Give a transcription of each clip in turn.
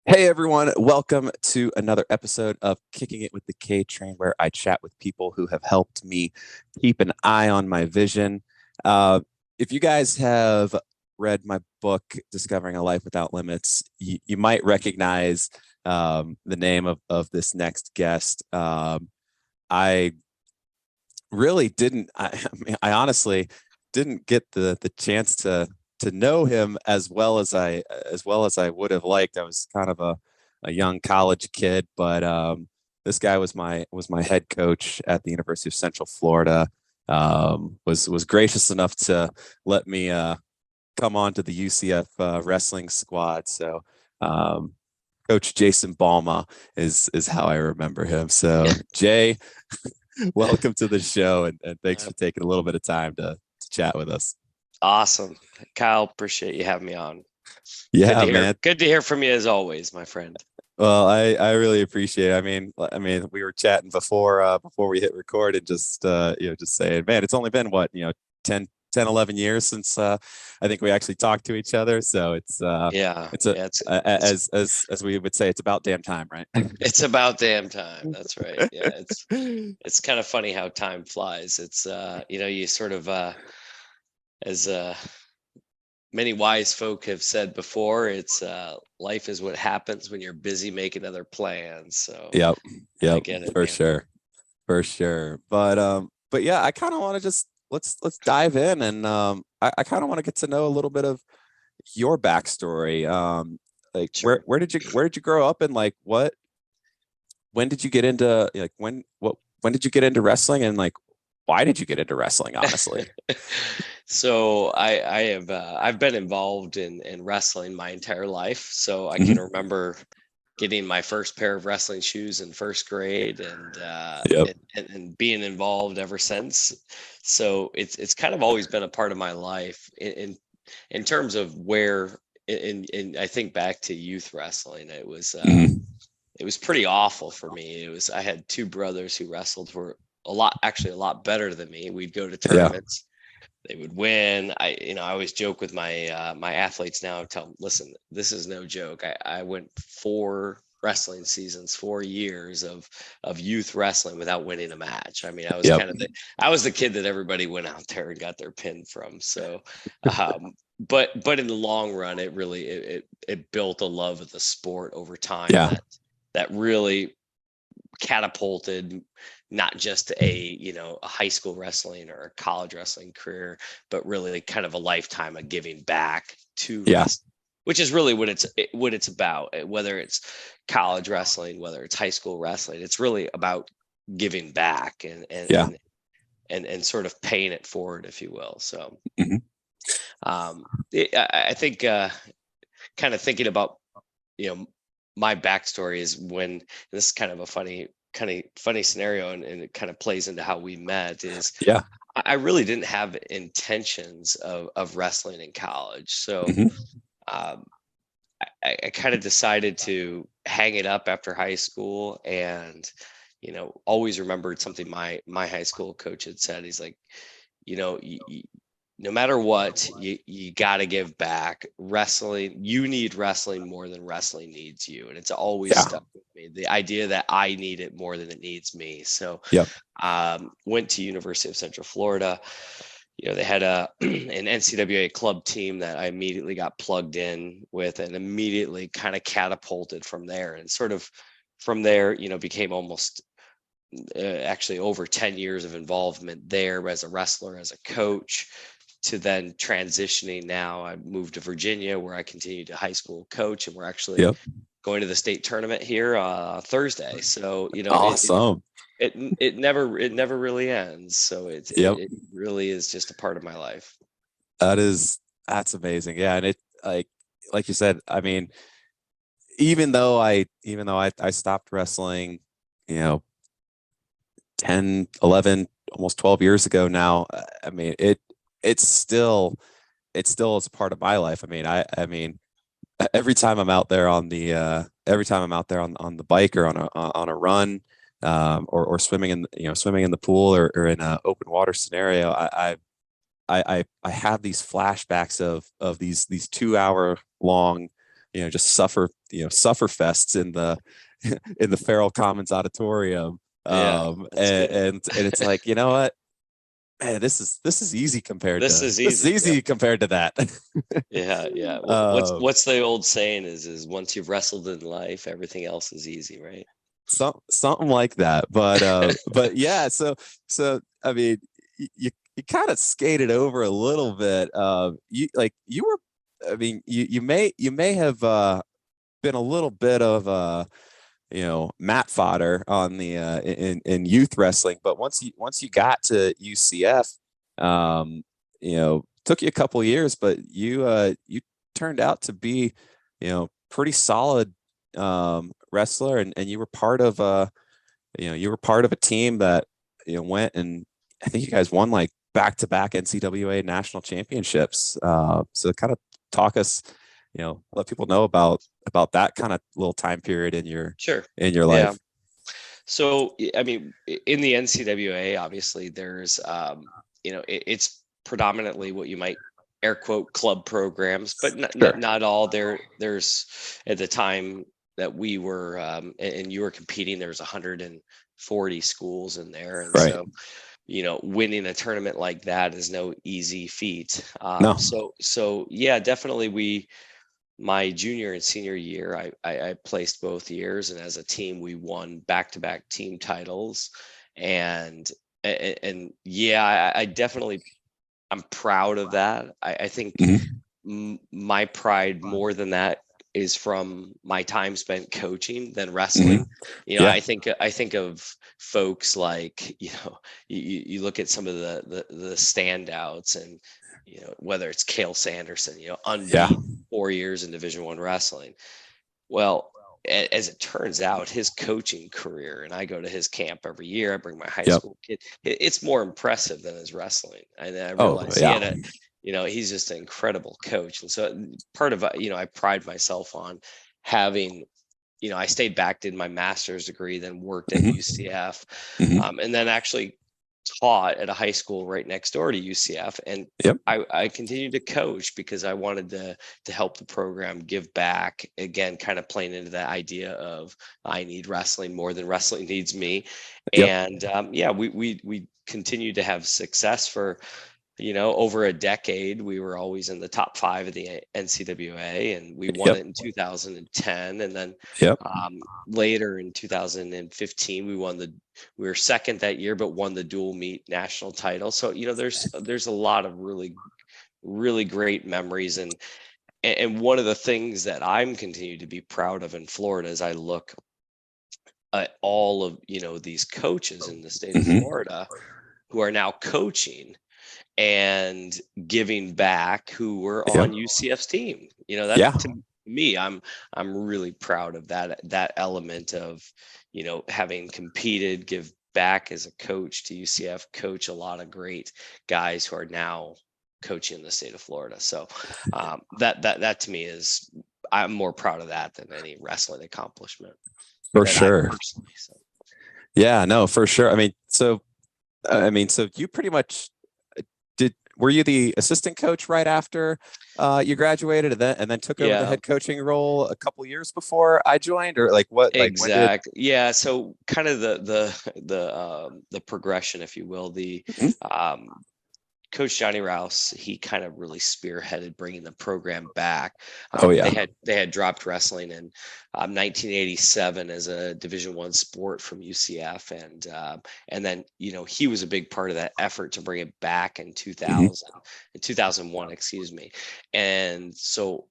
Hey everyone, welcome to another episode of Kicking It with the KTrain, where I chat with people who have helped me keep an eye on my vision. Uh, if you guys have read my book, Discovering a Life Without Limits, you might recognize the name of this next guest. I really didn't. I honestly didn't get the chance to know him as well as I would have liked. I was kind of a young college kid, but this guy was my head coach at the University of Central Florida. Was gracious enough to let me come on to the UCF wrestling squad. So Coach Jason Balma is how I remember him. So Jay, welcome to the show, and thanks for taking a little bit of time to chat with us. Awesome. Kyle, appreciate you having me on. Yeah, man. Good to hear from you as always, my friend. Well, I really appreciate it. I mean, we were chatting before we hit record, and just just saying, man, it's only been what, 10, 11 years since I think we actually talked to each other. So it's as we would say, it's about damn time, right? It's about damn time. That's right. Yeah, it's kind of funny how time flies. It's you sort of as many wise folk have said before, it's life is what happens when you're busy making other plans. So Yep, I yep, get it, for man. sure, for sure. But yeah, I kind of want to just let's dive in, and I kind of want to get to know a little bit of your backstory. Like Sure. where did you grow up, and like when did you get into when did you get into wrestling, and like why did you get into wrestling, honestly? So I've been involved in wrestling my entire life. So I can Mhm. remember getting my first pair of wrestling shoes in first grade Yep. and being involved ever since. So it's kind of always been a part of my life in terms of where in I think back to youth wrestling. Mhm. It was pretty awful for me. I had two brothers who wrestled for actually a lot better than me. We'd go to Yeah. tournaments, they would win. I always joke with my athletes now and tell them, listen, this is no joke. I went 4 wrestling seasons, 4 years of youth wrestling without winning a match. I mean, Yep. I was the kid that everybody went out there and got their pin from. So, but in the long run, it built a love of the sport over time Yeah. that really catapulted not just a high school wrestling or a college wrestling career, but really kind of a lifetime of giving back to Yeah. wrestling, which is really what it's about. Whether it's college wrestling, whether it's high school wrestling, it's really about giving back Yeah. and sort of paying it forward, if you will. So Mhm. I think kind of thinking about you know my backstory is when this is kind of a funny scenario, and it kind of plays into how we met. Is Yeah. I really didn't have intentions of wrestling in college. So Mhm. um, I kind of decided to hang it up after high school, and always remembered something my high school coach had said. He's like, you know y- y- no matter what, you got to give back. Wrestling, you need wrestling more than wrestling needs you, and it's always Yeah. stuck with me, the idea that I need it more than it needs me. So Yep. went to University of Central Florida. They had an NCAA club team that I immediately got plugged in with, and immediately kind of catapulted from there, and sort of from there became almost actually over 10 years of involvement there as a wrestler, as a coach, to then transitioning. Now I moved to Virginia, where I continue to high school coach, and we're actually Yep. going to the state tournament here Thursday. So Awesome. it never really ends. So Yep. it really is just a part of my life. That is that's amazing. Yeah, and it like you said, I mean, even though I stopped wrestling, you know, 10, 11, almost 12 years ago now, I mean, it still is a part of my life. I mean, every time I'm out there on the bike, or on a run, or swimming in the pool, or in an open water scenario, I have these flashbacks of these 2 hour long just suffer fests in the in the Farrell Commons Auditorium. Yeah, that's good. And it's like, you know what, man, this is easy This is this is easy. Yep. easy compared to that. Yeah, yeah. uh, What's the old saying is once you've wrestled in life, everything else is easy, right? something like that. But yeah, so I mean, you kind of skated over a little bit. You were, I mean, you may have been a little bit of mat fodder on the in youth wrestling, but once you got to UCF, took you a couple years, but you turned out to be pretty solid wrestler, and you were part of a team that went, and I think you guys won like back-to-back NCAA national championships. So kind of talk us, let people know about that kind of little time period in your Sure. Yeah. life. So, I mean, in the NCAA, obviously, there's, it's predominantly what you might air quote club programs, but Sure. not all. There's at the time that we were and you were competing, there was 140 schools in there, and Right. so winning a tournament like that is no easy feat. No. So yeah, definitely my junior and senior year, I placed both years, and as a team, we won back-to-back team titles, and yeah, I definitely I'm proud of that. I think Mhm. my pride more than that is from my time spent coaching than wrestling. Mhm. Yeah. I think of folks like you look at some of the standouts, and whether it's Cale Sanderson, Yeah. unbeaten 4 years in Division One wrestling. Well, as it turns out, his coaching career, and I go to his camp every year. I bring my high Yep. school kid. It's more impressive than his wrestling, and I Oh, realized he yeah. had he's just an incredible coach. And so part of I pride myself on having. I stayed back, did my master's degree, then worked at Mhm. UCF, Mhm. and then actually taught at a high school right next door to UCF. And Yep. I continued to coach because I wanted to help the program give back. Again, kind of playing into that idea of I need wrestling more than wrestling needs me. Yep. And yeah, we continued to have success for over a decade. We were always in the top five of the NCAA, and we won Yep. it in 2010. And then Yep. later in 2015, we were second that year, but won the dual meet national title. So there's a lot of really great memories, and one of the things that I'm continuing to be proud of in Florida as I look at all of these coaches in the state of Mhm. Florida who are now coaching and giving back, who were Yep. on UCF's team. That Yeah. to me, I'm really proud of that element of having competed, give back as a coach to UCF, coach a lot of great guys who are now coaching in the state of Florida. So that to me is, I'm more proud of that than any wrestling accomplishment For that I sure. personally. So. Yeah. No, for sure. So you pretty much were you the assistant coach right after you graduated, and then took over the Yeah. head coaching role a couple years before I joined, or like what, like when did? Exactly. Yeah. So kind of the progression, if you will. The Mhm. um, Coach Johnny Rouse, he kind of really spearheaded bringing the program back. Oh They yeah. had dropped wrestling in 1987 as a Division One sport from UCF, and then he was a big part of that effort to bring it back in Mhm. 2001, excuse me. And so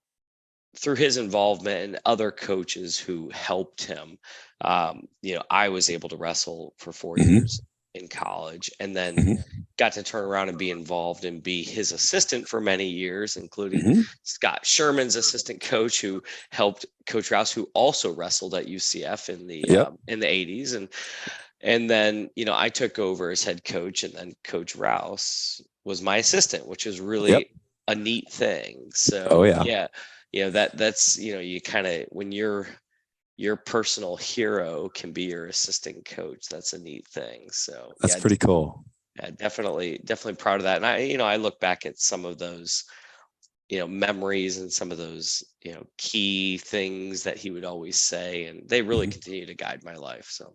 through his involvement and other coaches who helped him, I was able to wrestle for 4 years Mhm. in college, and then Mhm. got to turn around and be involved and be his assistant for many years, including Mhm. Scott Sherman's assistant coach, who helped Coach Rouse, who also wrestled at UCF Yep. in the 80s, and then I took over as head coach, and then Coach Rouse was my assistant, which is Yep. really a neat thing. Oh So yeah. yeah, that's you kind of, when your personal hero can be your assistant coach, that's a neat thing. So That's pretty cool. yeah, definitely proud of that. And I look back at some of those memories and some of those, key things that he would always say, and they really continue to guide my life. So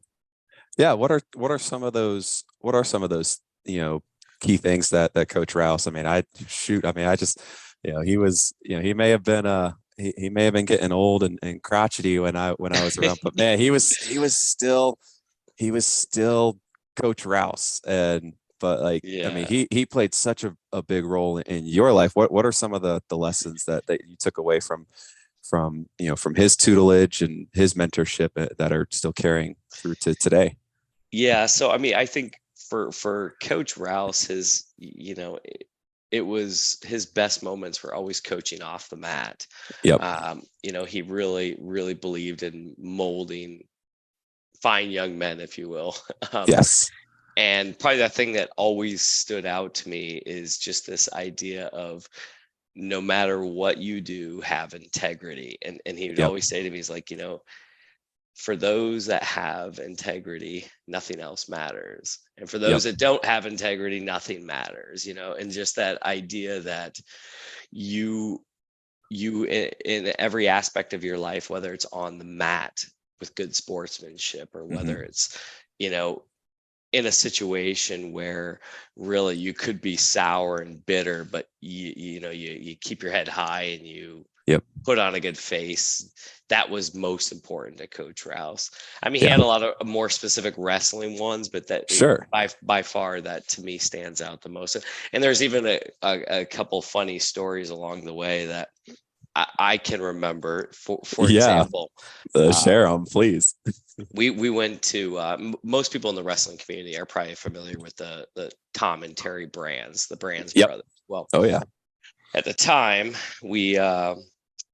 yeah, what are some of those key things that Coach Rouse? I mean, I just he was he may have been he may have been getting old and crotchety when I was around, but man, he was still Coach Rouse. And but like I mean, yeah. he played such a big role in your life. What are some of the lessons that you took away from his tutelage and his mentorship that are still carrying through to today? Yeah, so I mean, I think for Coach Rouse, it was his best moments were always coaching off the mat. Yep. He really, really believed in molding fine young men, if you will. Yes. And probably that thing that always stood out to me is just this idea of no matter what you do, have integrity. And he would Yep. always say to me, he's like, for those that have integrity, nothing else matters. And for Yep. those that don't have integrity, nothing matters, and just that idea that you in every aspect of your life, whether it's on the mat with good sportsmanship, or whether it's, in a situation where really you could be sour and bitter, but you keep your head high and you Yep. put on a good face. That was most important to Coach Rouse. I mean, he Yeah. had a lot of more specific wrestling ones, but Sure. by far that to me stands out the most. And there's even a couple funny stories along the way that I can remember. For Yeah. example, Share them, please. we went to most people in the wrestling community are probably familiar with the Tom and Terry Brands, the Brands Yep. brothers. Well, Oh yeah. at the time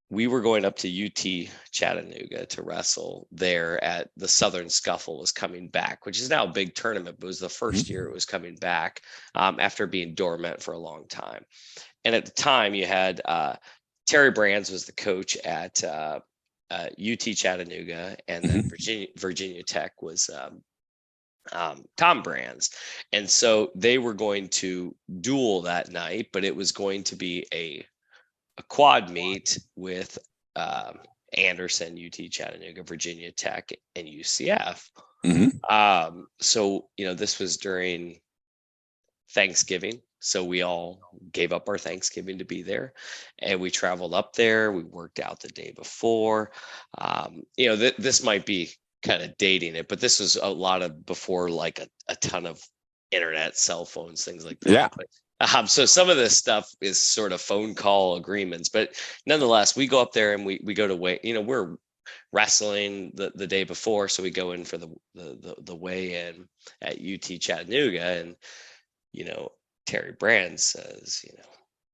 we were going up to UT Chattanooga to wrestle there at the Southern Scuffle was coming back, which is now a big tournament, but it was the first year it was coming back after being dormant for a long time. And at the time you had Terry Brands was the coach at UT Chattanooga, and then Virginia Tech was Tom Brands. And so they were going to duel that night, but it was going to be a quad meet with Anderson, UT Chattanooga, Virginia Tech, and UCF. So, this was during Thanksgiving. So we all gave up our Thanksgiving to be there, and we traveled up there. We worked out the day before. This might be kind of dating it, but this was a lot of before like a ton of internet, cell phones, things like that. Yeah. But so some of this stuff is sort of phone call agreements, but nonetheless, we go up there and we go to weigh. We're wrestling the day before, so we go in for the weigh in at UT Chattanooga, and Terry Brand says,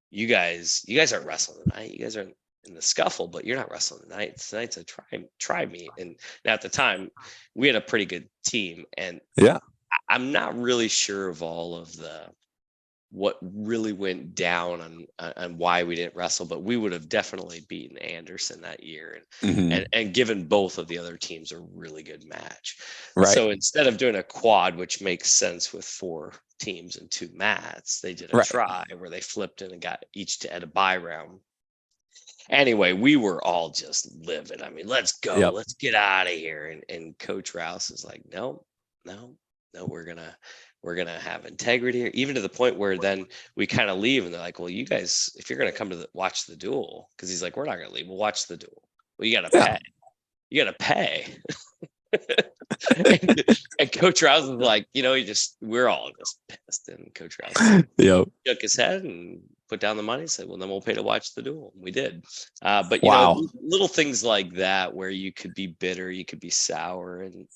you guys aren't wrestling tonight. You guys are in the scuffle, but you're not wrestling tonight. Tonight's a try meet. And now at the time, we had a pretty good team, and Yeah. I'm not really sure of all of what really went down on why we didn't wrestle, but we would have definitely beaten Anderson that year and given both of the other teams a really good match. Right. So instead of doing a quad, which makes sense with 4 teams and 2 mats, they did a try where they flipped in and got each to at a bye round. Anyway, we were all just livid. I mean, let's go, Yep. let's get out of here. And Coach Rouse is like, no, we're gonna have integrity, even to the point where then we kind of leave and they're like, well, you guys, if you're gonna come to watch the duel, because he's like, we're not gonna leave, we'll watch the duel. Well, you gotta pay. and Coach Rouse is like, we're all just pissed. And Coach Rouse shook his head and put down the money and said, well, then we'll pay to watch the duel. We did. But little things like that where you could be bitter, you could be sour, and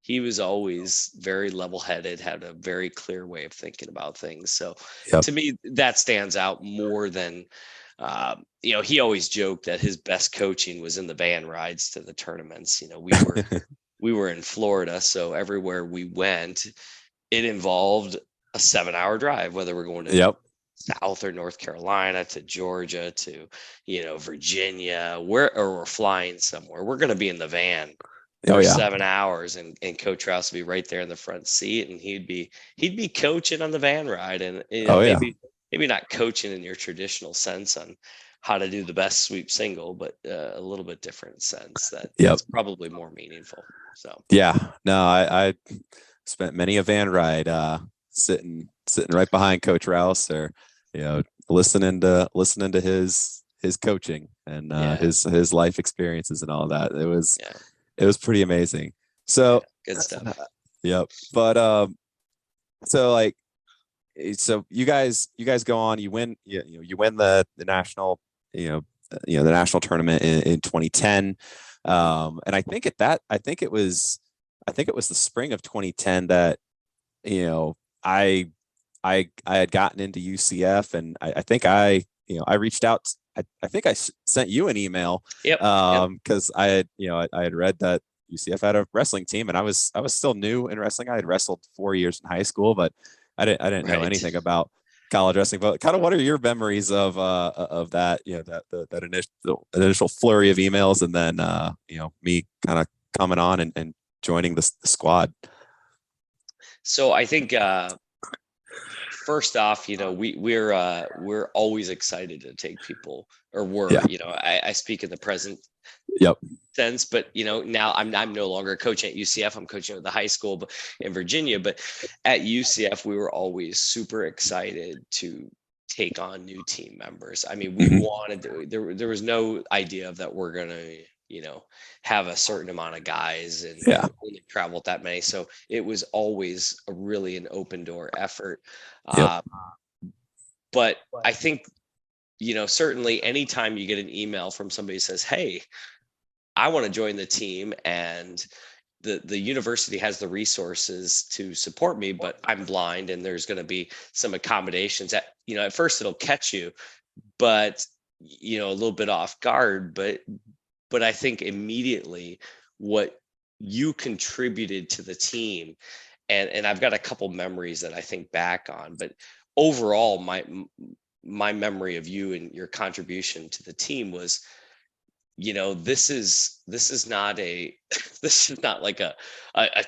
he was always very level-headed, had a very clear way of thinking about things. So to me, that stands out more than, he always joked that his best coaching was in the van rides to the tournaments. We were in Florida, so everywhere we went, it involved a 7-hour drive, whether we're going to South or North Carolina to Georgia to, Virginia, or we're flying somewhere. We're going to be in the van for 7 hours, and Coach Rouse would be right there in the front seat, and he'd be coaching on the van ride, and maybe maybe not coaching in your traditional sense on how to do the best sweep single, but a little bit different sense Yep. that's probably more meaningful. So Yeah. No, I spent many a van ride sitting right behind Coach Rouse, or listening to his coaching and yeah, his life experiences and all that. yeah, It was pretty amazing. yeah, So good stuff. yep. But so like so you guys go on, you win the national, the national tournament in 2010. And I think it was the spring of 2010 that, you know, I I had gotten into UCF, and I think I reached out. I think I sent you an email Yep, yep, because I had, I had read that UCF had a wrestling team, and I was still new in wrestling. I had wrestled 4 years in high school, but I didn't know right. anything about college wrestling. But kind of, what are your memories of that? That initial flurry of emails, and then me kind of coming on and joining the squad. So I think first off, we're always excited to take people, or Yeah. I speak in the present Yep. sense, but now I'm no longer coaching at UCF. I'm coaching at the high school in Virginia, but at UCF we were always super excited to take on new team members. I mean, we Mhm. wanted to, there was no idea of that we're gonna have a certain amount of guys Yeah. and only travel with that many. So it was always an open door effort. Yep. Uh, but I think certainly anytime you get an email from somebody who says, "Hey, I want to join the team and the university has the resources to support me, but I'm blind and there's going to be some accommodations at first it'll catch you, but a little bit off guard, but I think immediately what you contributed to the team, and I've got a couple memories that I think back on, but overall my memory of you and your contribution to the team was, this is not a this is not like a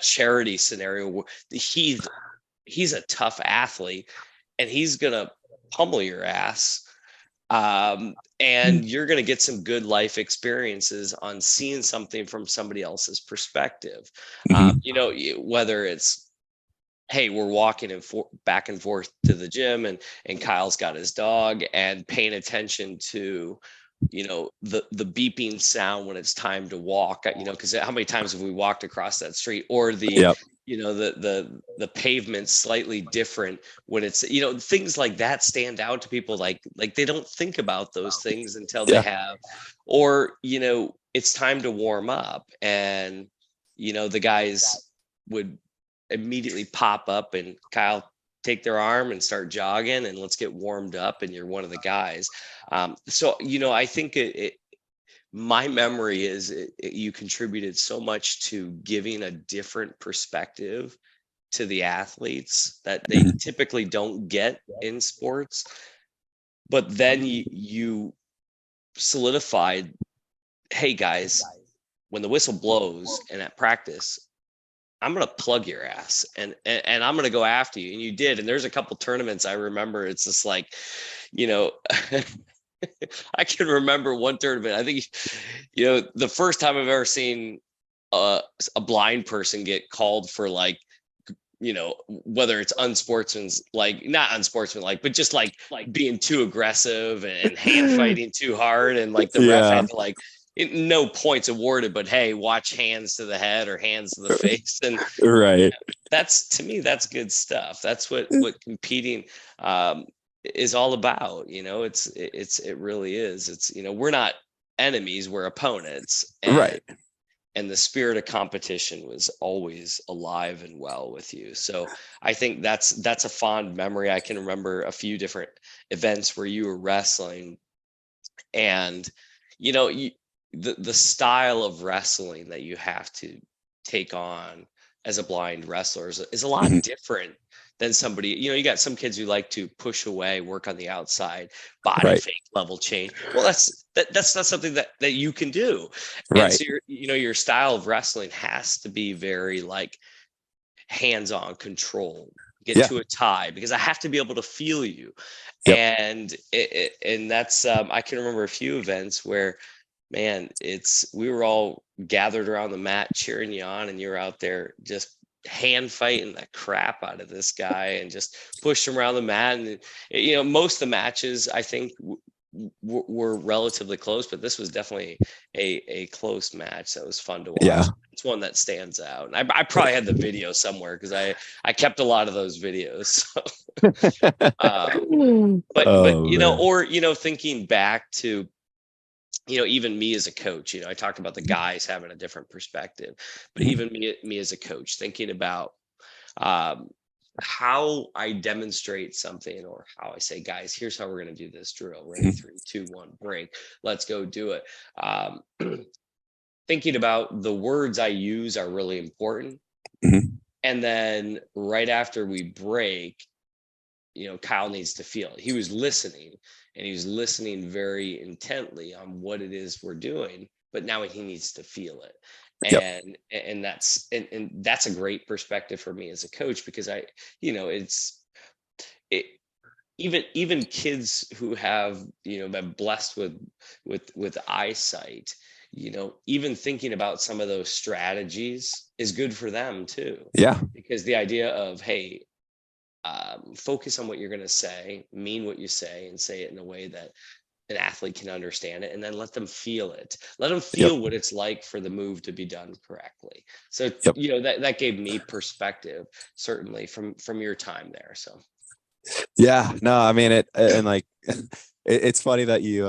charity scenario where he's a tough athlete and he's gonna pummel your ass, and you're gonna get some good life experiences on seeing something from somebody else's perspective. Mhm. Whether it's, hey, we're walking back and forth to the gym, and Kyle's got his dog, and paying attention to the beeping sound when it's time to walk, because how many times have we walked across that street, or Yep. the pavement slightly different when it's, things like that stand out to people, like they don't think about those things until they Yeah. have, or it's time to warm up, and the guys would immediately pop up, and Kyle take their arm and start jogging, and let's get warmed up, and you're one of the guys. So I think my memory is you contributed so much to giving a different perspective to the athletes that they Mhm. typically don't get in sports. But then you solidified, hey guys, when the whistle blows and at practice, I'm gonna plug your ass, and I'm gonna go after you. And you did. And there's a couple tournaments I remember. It's just like, you know, I can remember one tournament. I think, the first time I've ever seen a blind person get called for, like, whether it's unsportsman's, like, not unsportsmanlike, but just like being too aggressive and hand fighting too hard, and like the ref Yeah. had to, like, no points awarded, but hey, watch hands to the head or hands to the face, and Right. that's, to me, that's good stuff. That's what competing is all about. It really is. It's, we're not enemies, we're opponents, and Right. the spirit of competition was always alive and well with you. So I think that's a fond memory. I can remember a few different events where you were wrestling, and you know you, the style of wrestling that you have to take on as a blind wrestler is a lot Mhm. different than somebody. You got some kids who like to push away, work on the outside, body Right. fake, level change. Well, that's not something that you can do. And Right. so your style of wrestling has to be very, like, hands-on control, get Yeah. to a tie, because I have to be able to feel you. Yep. And that's I can remember a few events where, man, we were all gathered around the mat cheering you on, and you're out there just hand fighting the crap out of this guy and just push him around the mat. And most of the matches, I think, were relatively close, but this was definitely a close match that was fun to Yeah. watch. It's one that stands out, and I probably had the video somewhere, because I kept a lot of those videos. But Oh man. or thinking back to, even me as a coach, I talked about the guys having a different perspective, but Mhm. even me as a coach, thinking about um, how I demonstrate something, or how I say, guys, here's how we're going to do this drill. Ready, Mhm. 3, 2, 1, break. Let's go do it. Um, Thinking about the words I use are really important. Mhm. And then right after we break, Kyle needs to feel it. He was listening, and he was listening very intently on what it is we're doing, but now he needs to feel it. Yep. And that's a great perspective for me as a coach, because it even kids who have been blessed with eyesight, even thinking about some of those strategies is good for them too, Yeah. because the idea of, hey, focus on what you're going to say, mean what you say, and say it in a way that an athlete can understand it, and then let them feel it. Let them Yep. feel what it's like for the move to be done correctly. So, Yep. that gave me perspective, certainly from your time there. So, Yeah. No, I mean it, and like it's funny that you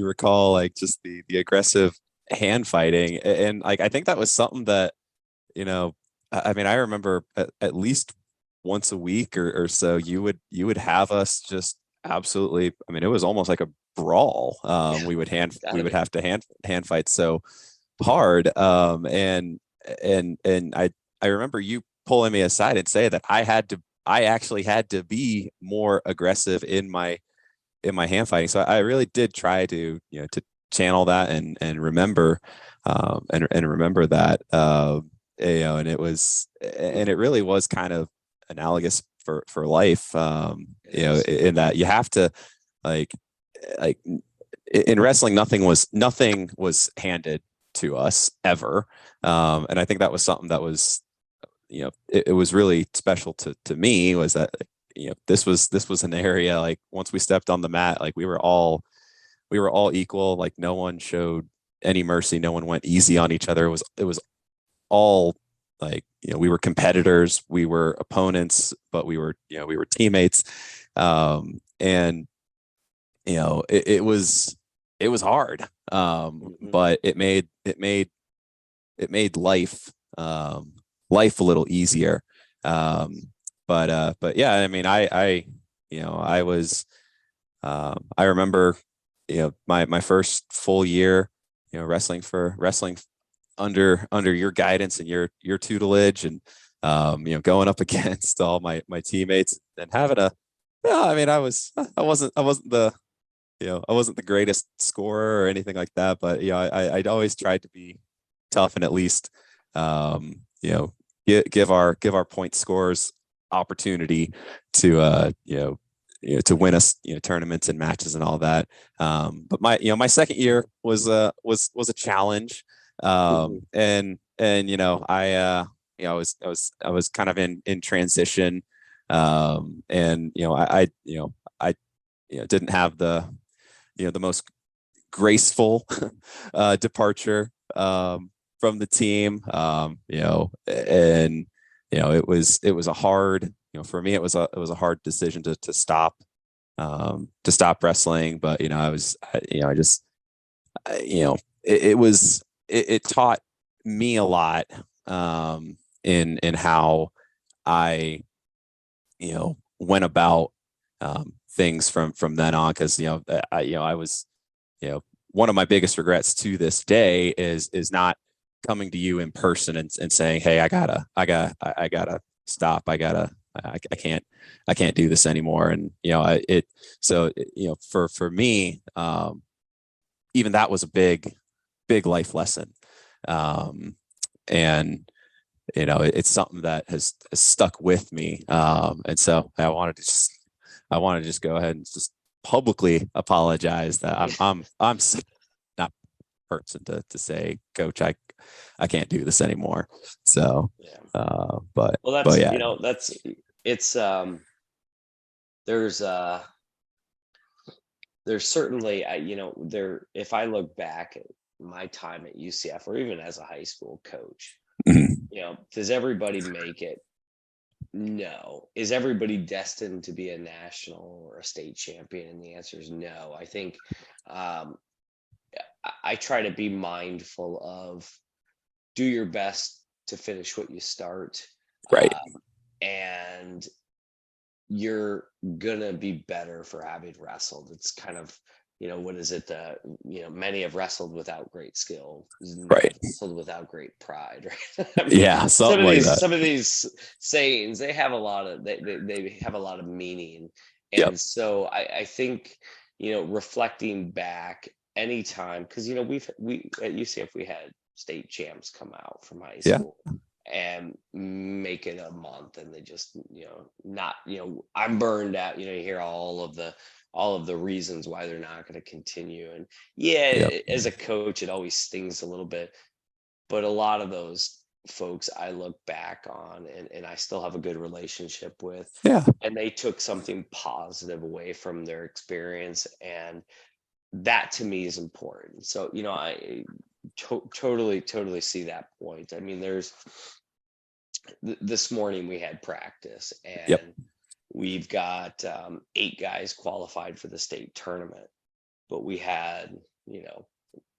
recall like just the aggressive hand fighting, and like I think that was something that you know I mean I remember at least once a week or so you would have us just absolutely, I mean it was almost like a brawl. yeah, We gotta would be. have to hand fight so hard. And I remember you pulling me aside and say that I actually had to be more aggressive in my hand fighting. So I really did try to to channel that and remember and remember that and it really was kind of analogous for life. It is. In that you have to like like in wrestling nothing was handed to us ever. And I think that was something that was it was really special to me, was that this was an area, like once we stepped on the mat, like we were all equal. Like no one showed any mercy, no one went easy on each other. It was all like we were competitors, we were opponents, but we were teammates. And it was hard. Mhm. But it made life a little easier. But yeah, I mean, I was, I remember, my first full year, wrestling under your guidance and your tutelage, and going up against all my teammates and having a, yeah, I mean, I wasn't the greatest scorer or anything like that, but I'd always tried to be tough and at least give our point scorers opportunity to to win us tournaments and matches and all that. But my second year was a challenge. Mhm. And I was kind of in transition. And I didn't have the most graceful departure from the team. And it was a hard, for me it was a hard decision to stop wrestling. But I just it taught me a lot in how I went about things from then on. Because I was, one of my biggest regrets to this day is not coming to you in person and saying, hey, I gotta stop, I can't do this anymore. And for me, even that was a big life lesson. um and it's something that has stuck with me. And so I wanted to just go ahead and just publicly apologize that I'm not a person to say, Coach, I can't do this anymore. So, Yeah. but Well, yeah, it's there's certainly if I look back at my time at UCF or even as a high school coach, mhm, does everybody make it? No. Is everybody destined to be a national or a state champion? And the answer is no. I think um, I try to be mindful of do your best to finish what you start. right, And you're gonna be better for having wrestled. It's kind of, what is it? Many have wrestled without great skill, none right, have wrestled without great pride, right? I mean, yeah, something like that. some of these sayings, they have a lot of they have a lot of meaning. Yep. And so I think, reflecting back anytime, because we at UCF we had state champs come out from high Yeah. school and make it a month, and they just not I'm burned out. You hear all of the reasons why they're not going to continue. And yeah, Yep. as a coach it always stings a little bit, but a lot of those folks I look back on, and I still have a good relationship with, Yeah. and they took something positive away from their experience, and that to me is important. So I totally see that point. I mean, this morning we had practice, Yep. and we've got 8 guys qualified for the state tournament, but we had,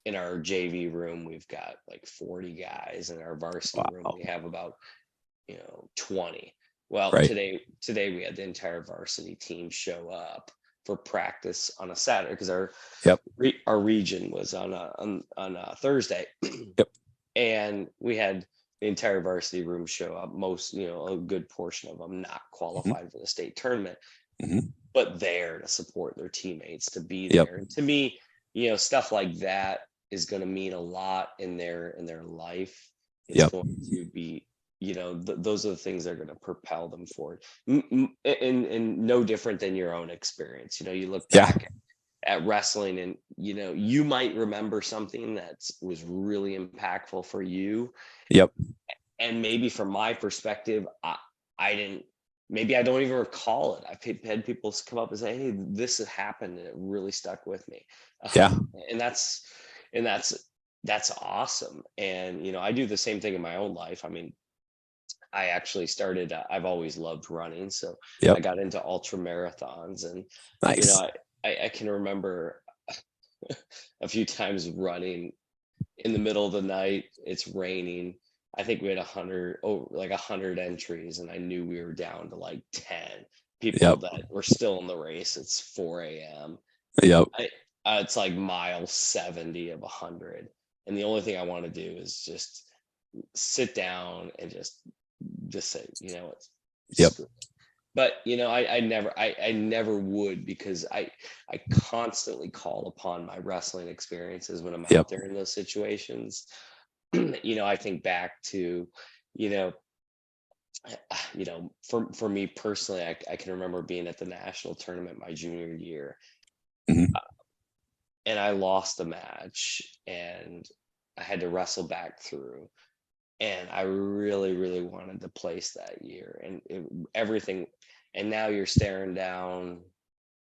in our JV room we've got like 40 guys. In our varsity room Wow. we have about 20. Well, Right. today we had the entire varsity team show up for practice on a Saturday, because Yep. our region was on a Thursday. Yep. And we had the entire varsity room show up, most, a good portion of them not Mhm. qualified for the state tournament, Mhm. but there to support their teammates, to be Yep. there. And to me, stuff like that is going to mean a lot in their life. It's Yep. going to be, those are the things that are going to propel them forward. And no different than your own experience. You look Yeah. back at wrestling, and you might remember something that was really impactful for you, Yep. and maybe from my perspective, I didn't, maybe I don't even recall it. I've had people come up and say, hey, this had happened and it really stuck with me. Yeah. And that's awesome. And I do the same thing in my own life. I mean, I actually started, I've always loved running, so I Yep. got into ultra marathons. And Nice. I can remember a few times running in the middle of the night. It's raining. I think we had 100 entries, and I knew we were down to like 10 people Yep. that were still in the race. It's 4 a.m. Yep. It's like mile 70 of 100, and the only thing I want to do is just sit down and just say, it's Yep. screw it. But I never would, because I constantly call upon my wrestling experiences when I'm out Yep. there in those situations. I think back to, you know, for me personally, I can remember being at the national tournament my junior year, Mhm. and I lost the match, and I had to wrestle back through, and I really, really wanted to place that year, and everything. And now you're staring down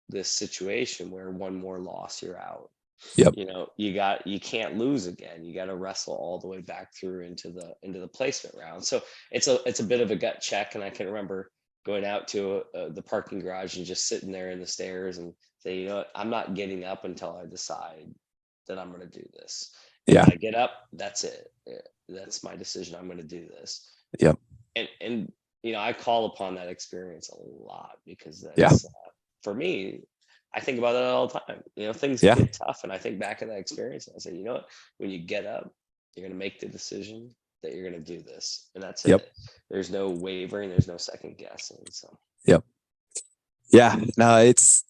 this situation where one more loss, you're out. Yep. You can't lose again. You got to wrestle all the way back through into the placement round. So it's a bit of a gut check. And I can remember going out to the parking garage and just sitting there in the stairs and say, what, I'm not getting up until I decide that I'm going to do this. And Yeah. when I get up, that's it. That's my decision. I'm going to do this. Yep. And I call upon that experience a lot, because Yeah. that's for me. I think about that all the time. Things Yeah. get tough, and I think back at that experience, and I say, what? When you get up, you're going to make the decision that you're going to do this, and that's Yep. it. There's no wavering. There's no second guessing. So. Yep. Yeah. No, it's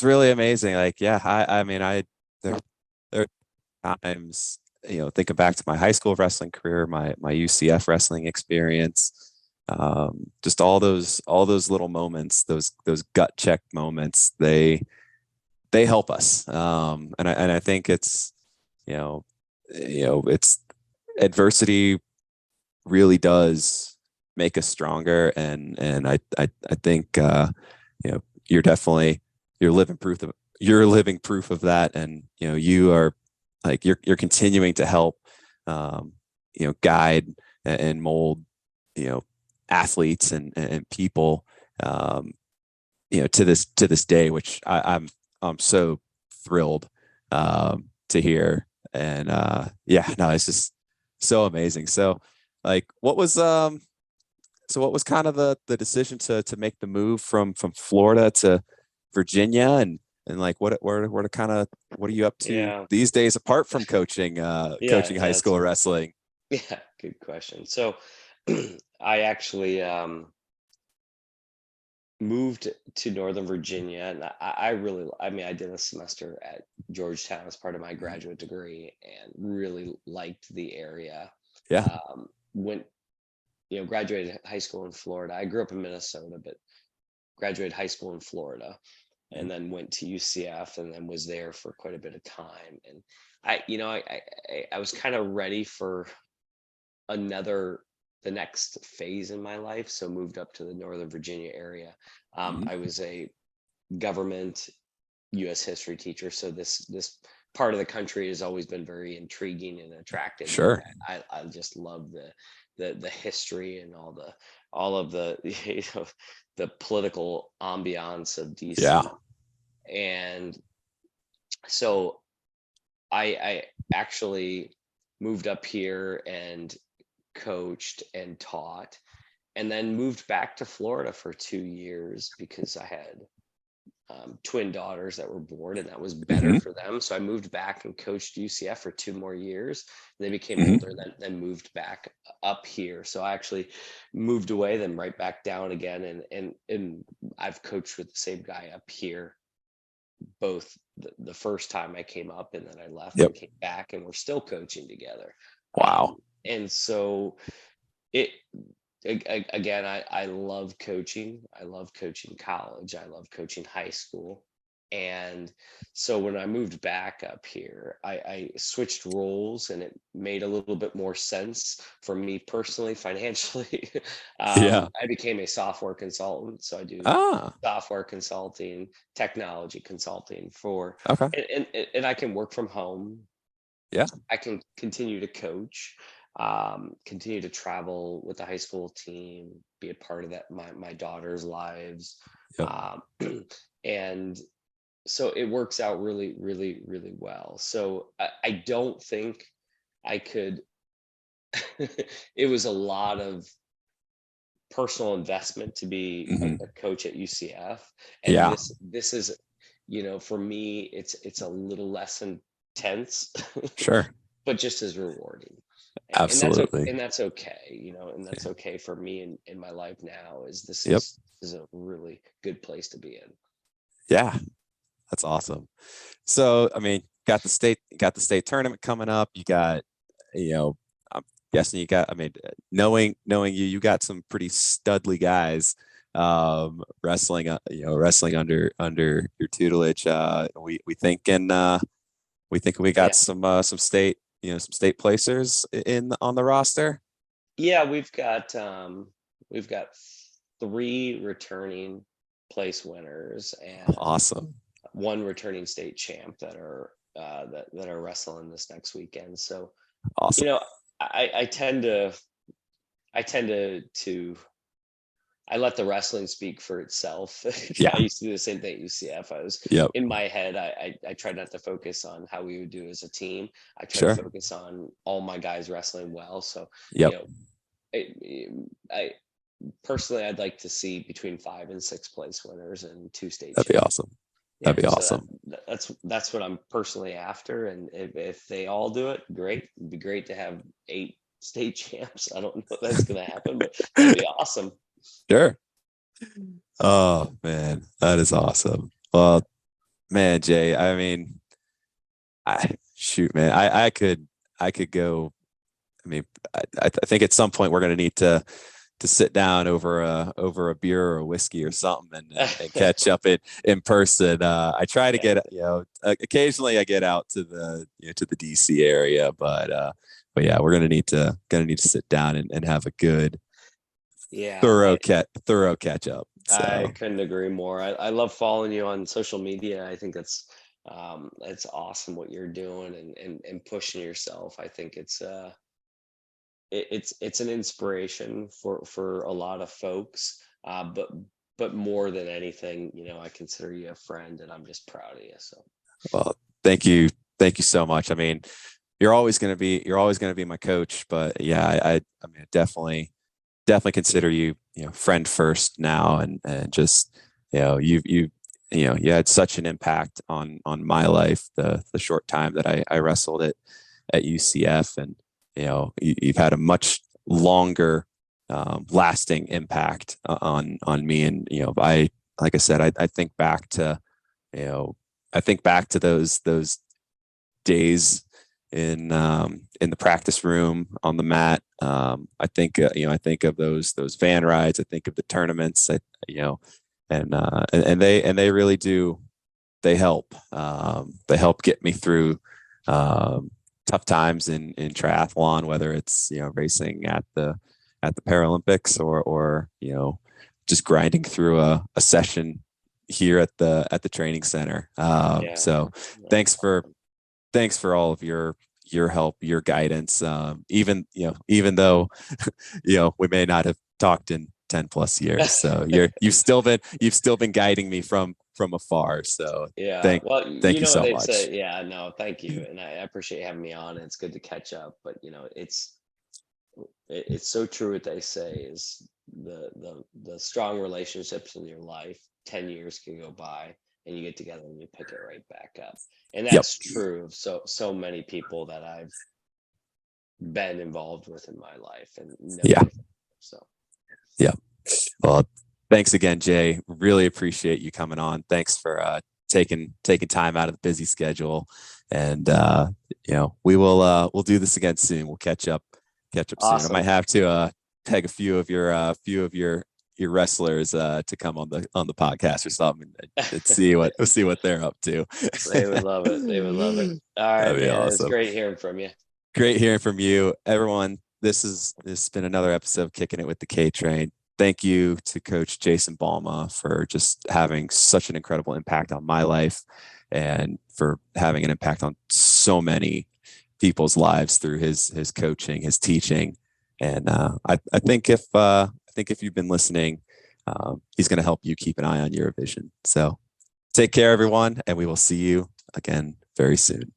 really amazing. Like, yeah, I mean, there are times thinking back to my high school wrestling career, my UCF wrestling experience, just all those little moments, those gut check moments, they help us. And I think it's, it's adversity really does make us stronger. And I think, you're definitely, you're living proof of that. And, you are like, you're continuing to help, guide and mold, athletes and people, to this day, which I'm so thrilled to hear. And yeah, no, it's just so amazing. So like, what was kind of the decision to make the move from Florida to Virginia, and like what are you up to Yeah. these days apart from Yeah. coaching high Yeah. school wrestling? Yeah. Good question. So I actually moved to Northern Virginia, and I did a semester at Georgetown as part of my graduate degree and really liked the area. Yeah. Went, graduated high school in Florida. I grew up in Minnesota, but graduated high school in Florida, and then went to UCF, and then was there for quite a bit of time. And I was kind of ready for the next phase in my life, so moved up to the Northern Virginia area. Mhm. I was a government U.S. history teacher, so this part of the country has always been very intriguing and attractive. Sure. I just love the history and all of the the political ambiance of DC. Yeah. And so I actually moved up here and coached and taught, and then moved back to Florida for 2 years because I had twin daughters that were born, and that was better Hmm. for them. So I moved back and coached UCF for 2 more years. They became Hmm. older, then moved back up here. So I actually moved away, then right back down again, and I've coached with the same guy up here, both the first time I came up, and then I left Yep. and came back, and we're still coaching together. Wow. And so it again, I love coaching. I love coaching college. I love coaching high school. And so when I moved back up here, I switched roles, and it made a little bit more sense for me personally, financially. Yeah. I became a software consultant. So I do Ah. software consulting, technology consulting for, Okay. and I can work from home. Yeah. I can continue to coach, continue to travel with the high school team, be a part of that my daughter's lives, Yep. um, and so it works out really, really, really well. So I don't think I could. It was a lot of personal investment to be Hmm. a coach at UCF, and Yeah. this is, for me, it's a little less intense, Sure. but just as rewarding. And Absolutely. that's okay, and that's okay for me in my life now. Is this Yep. is a really good place to be in. Yeah. That's awesome. So, I mean, got the state tournament coming up. You got, I'm guessing you got, I mean, knowing you got some pretty studly guys, wrestling under your tutelage. We think we got Yeah, some state placers on the roster. yeah, we've got three returning place winners and Awesome. one returning state champ that are wrestling this next weekend. So you Awesome. know, I tend to I let the wrestling speak for itself. I Yeah. used to do the same thing at UCF. I was Yep. in my head. I tried not to focus on how we would do as a team. I tried to Sure. focus on all my guys wrestling well. So you Yep. know, I personally, I'd like to see between 5 and 6 place winners and 2 state That'd be champs. awesome. Yeah, That'd be so awesome. that's what I'm personally after. And if they all do it, great. It'd be great to have 8 state champs. I don't know if that's going to happen, but that'd be awesome. Sure. Oh man, that is awesome. Well, man, Jay, I mean, I shoot, man, I could I could go. I mean, I think at some point we're going to need to sit down over a beer or a whiskey or something and catch up in person. I try to get, occasionally I get out to to the DC area, but yeah, we're gonna need to sit down and have a good thorough catch up. So I couldn't agree more. I love following you on social media. I think it's awesome what you're doing and pushing yourself. I think it's an inspiration for a lot of folks. But more than anything, I consider you a friend, and I'm just proud of you. So, well, thank you so much. I mean, you're always going to be my coach, but yeah, I mean, definitely consider you friend first now, and just you had such an impact on my life the short time that I wrestled at UCF, and you've had a much longer lasting impact on me. And I like I said, I think back to those days in the practice room on the mat. I think of those van rides. I think of the tournaments. And they really do. They help. They help get me through tough times in triathlon, whether it's racing at the Paralympics or just grinding through a session here at the training center. So thanks for all of your help, your guidance. Even though we may not have talked in 10 plus years, so you've still been guiding me from afar. So thank you so much. Thank you, and I appreciate having me on. It's good to catch up, but it's so true what they say is the strong relationships in your life. 10 years can go by, and you get together and you pick it right back up, and that's true of so many people that I've been involved with in my life. And well, thanks again, Jay. Really appreciate you coming on. Thanks for taking time out of the busy schedule, and we'll do this again soon. We'll catch up Awesome. soon. I might have to peg a few of your wrestlers to come on the podcast or something and see what they're up to. They would love it. All right, man. Awesome. It's great hearing from you. Great hearing from you, everyone. This has been another episode of Kicking It with the K-Train. Thank you to Coach Jason Balma for just having such an incredible impact on my life, and for having an impact on so many people's lives through his coaching, his teaching. And I think if you've been listening, he's going to help you keep an eye on your vision. So take care, everyone, and we will see you again very soon.